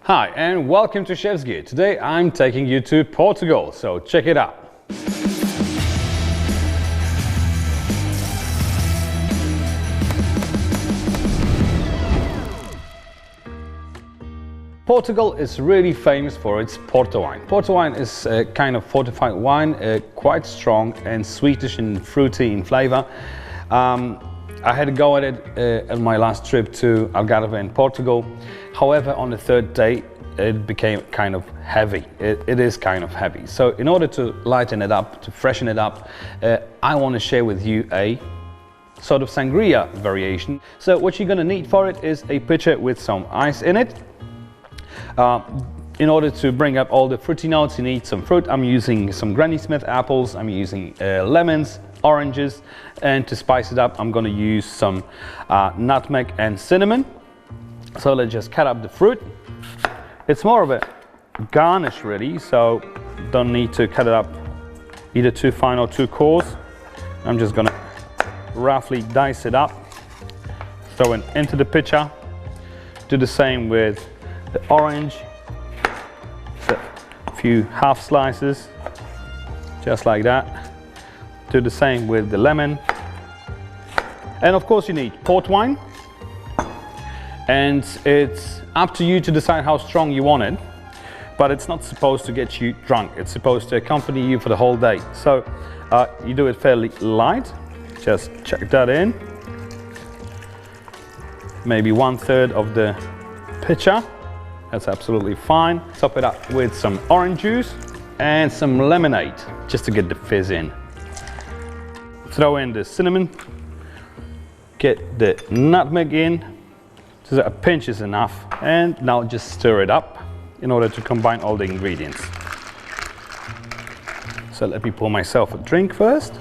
Hi and welcome to Chef's Gear. Today I'm taking you to Portugal, so check it out. Portugal is really famous for its Porto wine. Porto wine is a kind of fortified wine, quite strong and sweetish and fruity in flavor. I had a go at it on my last trip to Algarve in Portugal. However, on the third day, it became kind of heavy. It is kind of heavy. So in order to lighten it up, to freshen it up, I want to share with you a sort of sangria variation. So what you're going to need for it is a pitcher with some ice in it. In order to bring up all the fruity notes, you need some fruit. I'm using some Granny Smith apples, I'm using lemons, oranges, and to spice it up I'm going to use some nutmeg and cinnamon. So let's just cut up the fruit. It's more of a garnish really, so don't need to cut it up either too fine or too coarse. I'm just going to roughly dice it up, throw it into the pitcher. Do the same with the orange, so a few half slices, just like that. Do the same with the lemon. And of course you need port wine. And it's up to you to decide how strong you want it. But it's not supposed to get you drunk. It's supposed to accompany you for the whole day. So you do it fairly light. Just check that in. Maybe 1/3 of the pitcher. That's absolutely fine. Top it up with some orange juice and some lemonade, just to get the fizz in. Throw in the cinnamon, get the nutmeg in, so a pinch is enough, and now just stir it up in order to combine all the ingredients. So let me pour myself a drink first.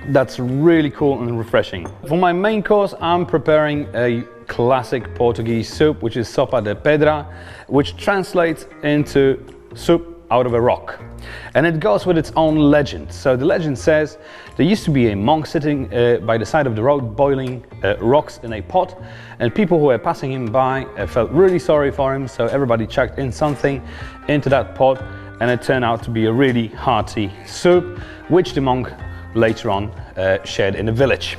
That's really cool and refreshing. For my main course, I'm preparing a classic Portuguese soup, which is SOPA de PEDRA, which translates into soup out of a rock. And it goes with its own legend. So the legend says there used to be a monk sitting by the side of the road boiling rocks in a pot, and people who were passing him by felt really sorry for him, so everybody chucked in something into that pot, and it turned out to be a really hearty soup, which the monk later on shared in the village.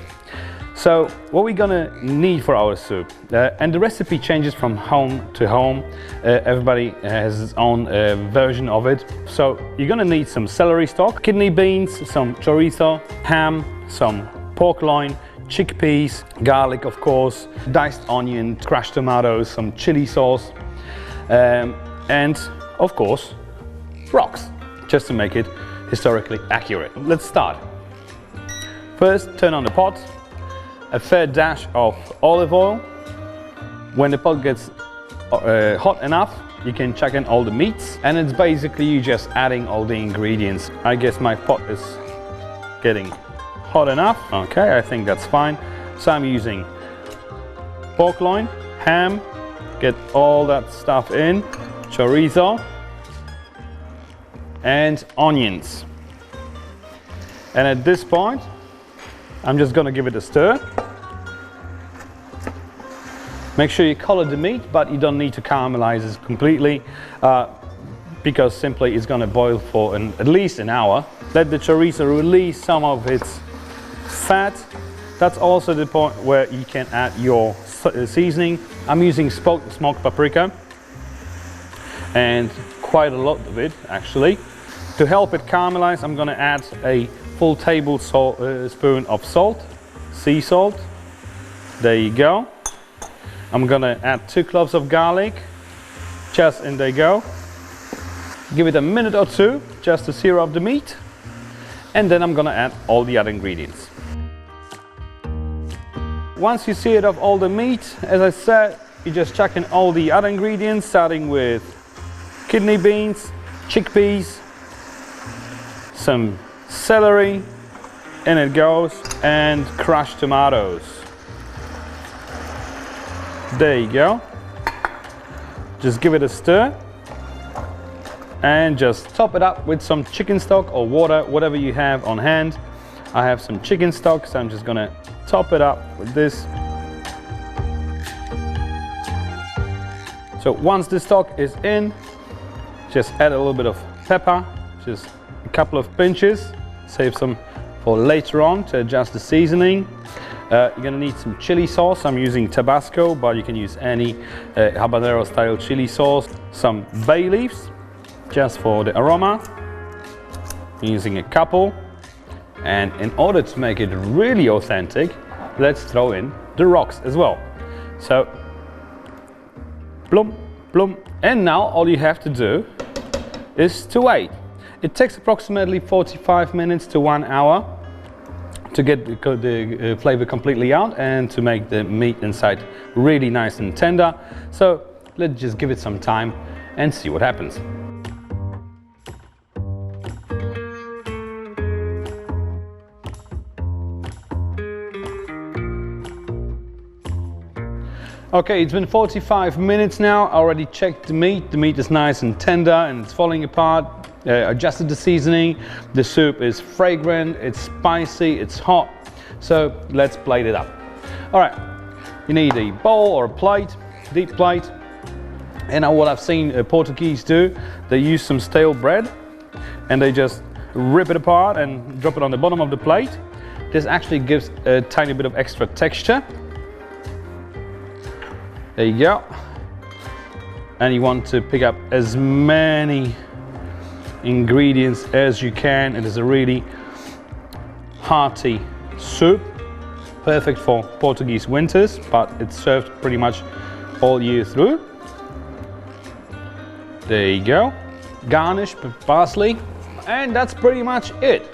So what we're gonna need for our soup, and the recipe changes from home to home. Everybody has his own version of it. So you're gonna need some celery stalk, kidney beans, some chorizo, ham, some pork loin, chickpeas, garlic of course, diced onion, crushed tomatoes, some chili sauce, and of course rocks, just to make it historically accurate. Let's start. First, turn on the pot, a fair dash of olive oil. When the pot gets hot enough, you can chuck in all the meats, and it's basically you just adding all the ingredients. I guess my pot is getting hot enough. Okay, I think that's fine. So I'm using pork loin, ham, get all that stuff in, chorizo, and onions. And at this point, I'm just going to give it a stir. Make sure you color the meat, but you don't need to caramelize it completely because simply it's going to boil for at least an hour. Let the chorizo release some of its fat. That's also the point where you can add your seasoning. I'm using smoked paprika, and quite a lot of it actually. To help it caramelize, I'm going to add a full tablespoon of salt, sea salt. There you go. I'm going to add 2 cloves of garlic, just in they go. Give it a minute or two just to sear up the meat, and then I'm going to add all the other ingredients. Once you seared up all the meat, as I said, you just chuck in all the other ingredients, starting with kidney beans, chickpeas, some celery, in it goes, and crushed tomatoes. There you go. Just give it a stir and just top it up with some chicken stock or water, whatever you have on hand. I have some chicken stock, so I'm just gonna top it up with this. So once the stock is in, just add a little bit of pepper, just a couple of pinches, save some for later on to adjust the seasoning. You're gonna need some chili sauce. I'm using Tabasco, but you can use any habanero style chili sauce. Some bay leaves, just for the aroma. I'm using a couple. And in order to make it really authentic, let's throw in the rocks as well. So, plum, plum. And now all you have to do is to wait. It takes approximately 45 minutes to 1 hour to get the flavor completely out and to make the meat inside really nice and tender. So let's just give it some time and see what happens. Okay, it's been 45 minutes now. I already checked the meat. The meat is nice and tender and it's falling apart. Adjusted the seasoning. The soup is fragrant, it's spicy, it's hot. So let's plate it up. All right, you need a bowl or a plate, deep plate. And now what I've seen Portuguese do, they use some stale bread and they just rip it apart and drop it on the bottom of the plate. This actually gives a tiny bit of extra texture. There you go. And you want to pick up as many ingredients as you can. It is a really hearty soup, perfect for Portuguese winters, but it's served pretty much all year through. There you go. Garnish with parsley, and that's pretty much it.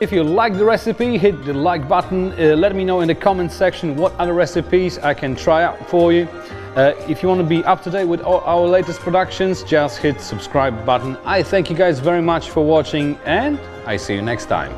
If you like the recipe, hit the like button. Let me know in the comments section what other recipes I can try out for you. If you want to be up to date with all our latest productions, just hit the subscribe button. I thank you guys very much for watching and I see you next time.